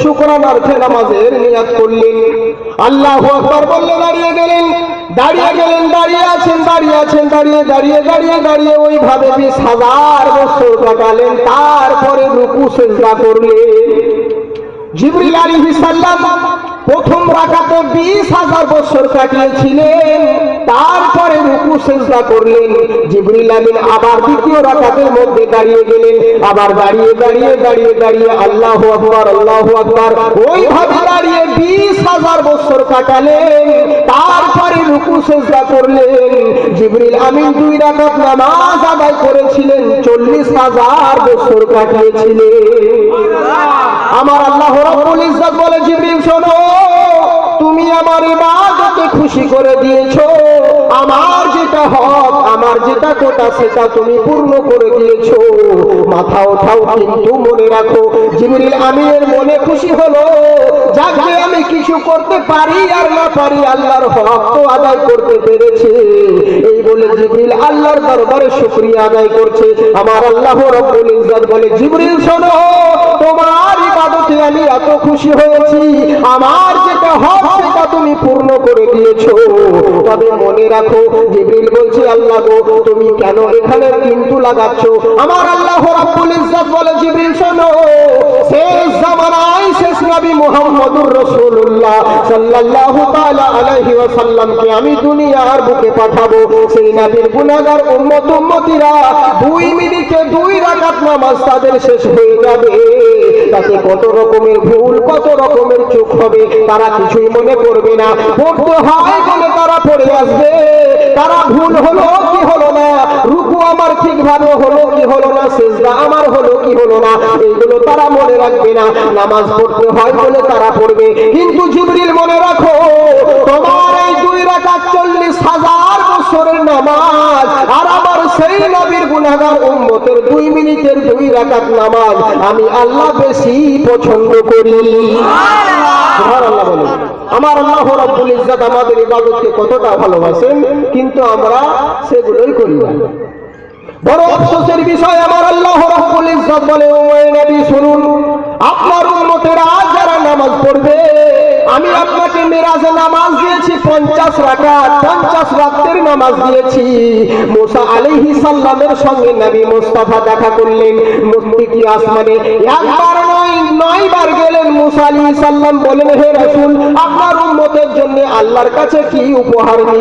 শুকরানার্থে নামাজের নিয়াত করলেন। আল্লাহু আকবার বললে দাঁড়িয়ে গেলেন, দাঁড়িয়ে আছেন, দাঁড়িয়ে ওইভাবে 20,000 বছর কাটালেন। তারপরে রুকু সিজদা করলেন। জিবরিল আলাইহিস সালাম প্রথম রাকাতে 20,000 বছর কাটিয়েছিলেন, তারপরে রুকু সিজদা করলেন। জিবরিল আমিন আবার দ্বিতীয় রাকাতের মধ্যে দাঁড়িয়ে গেলেন, আবার দাঁড়িয়ে আল্লাহু আকবার ওইভাবে দাঁড়িয়ে 20,000 বছর কাটালেন। তারপরে রুকু সিজদা করলেন। জিবরিল আমিন 2 রাকাত নামাজ আদায় করেছিলেন, 40,000 বছর কাটিয়েছিলেন। আমার আল্লাহ রাব্বুল ইজ্জত বলে, জিবরিল শোনো, তুমি আমার ইবাদতে খুশি করে দিয়েছো, আমার যেটা হক, আমার যেটা কোটা সেটা তুমি পূর্ণ করে দিয়েছো। মাথা ওঠাও, কিন্তু মনে রাখো, জিবরিল আমিনের মনে খুশি হলো, যাকে আমি কিছু করতে পারি আর না পারি, আল্লাহর হক তো আদায় করতে পেরেছে। এই বলে জিবরিল আল্লাহর দরবারে শুকরিয়া আদায় করছে। আমার আল্লাহ রাব্বুল ইজ্জত বলে, জিবরিল শোনো, তোমার ইবাদতে আমি এত খুশি হয়েছি, আমার যেটা হক সেটা তুমি পূর্ণ করে দিয়েছো। তবে মনে রাখো, জিবরিল বলছে, আল্লাহ গো, তুমি কেন এখানে কিন্তু লাগাচ্ছ? আমার আল্লাহ রাব্বুল ইজ্জত বলে, জিবরিল শোনো, শেষ জামানায় শেষ নবী মুহাম্মদুর রাসূলুল্লাহ সাল্লাল্লাহু তাআলা আলাইহি ওয়াসাল্লামকে আমি দুনিয়ার বুকে পাঠাবো। সেই নবীর গুনাহগার উম্মতিরা 2 মিনিটে 2 রাকাত নামাজ তাদের শেষ হয়ে যাবে। তাতে কত রকমের ভুল, কত রকমের চুক হবে, তারা কিছুই মনে করবে না। পড়তে হয় বলে তারা পড়ে আসবে, তারা ভুল হলো কি হলো না, রুকু আমার ঠিকভাবে হলো কি হলো না, সিজদা আমার হলো কি হলো না, এইগুলো তারা মনে রাখবে না। নামাজ পড়তে হয় বলে তারা পড়বে। কিন্তু জিবরিল মনে রাখো, তোমার এই 2 রাকাত 40,000 বছরের নামাজ আর আমার সেই নবীর গুনাহগার উম্মতের 2 মিনিটের 2 রাকাত নামাজ আমি আল্লাহ বেশি পছন্দ করি। সুবহানাল্লাহ বলে। আমার আল্লাহ রাব্বুল ইজ্জত আমাদের ইবাদতকে কতটা ভালোবাসেন, কিন্তু আমরা সেগুলোই করি না। বড় আফসোসের বিষয়, আমার আল্লাহ রাব্বুল ইজ্জত বলে, ও নবী শুনুন, আপনার উম্মতেরা যারা নামাজ পড়বে, আমি আপনাকে মেরাজে নামাজ দিয়েছি 50 রাকাত, 50 রাতের নামাজ দিয়েছি। মুসা আলাইহিস সালামের সঙ্গে নবী মুস্তাফা দেখা করলেন মুস্তিকি আসমানে, একবার নয় 9 বার গেলেন। মুসা আলাইহিস সালাম বলেন, হে রাসূল, আপনার উম্মতের জন্য আল্লাহর কাছে কি উপহার নিয়ে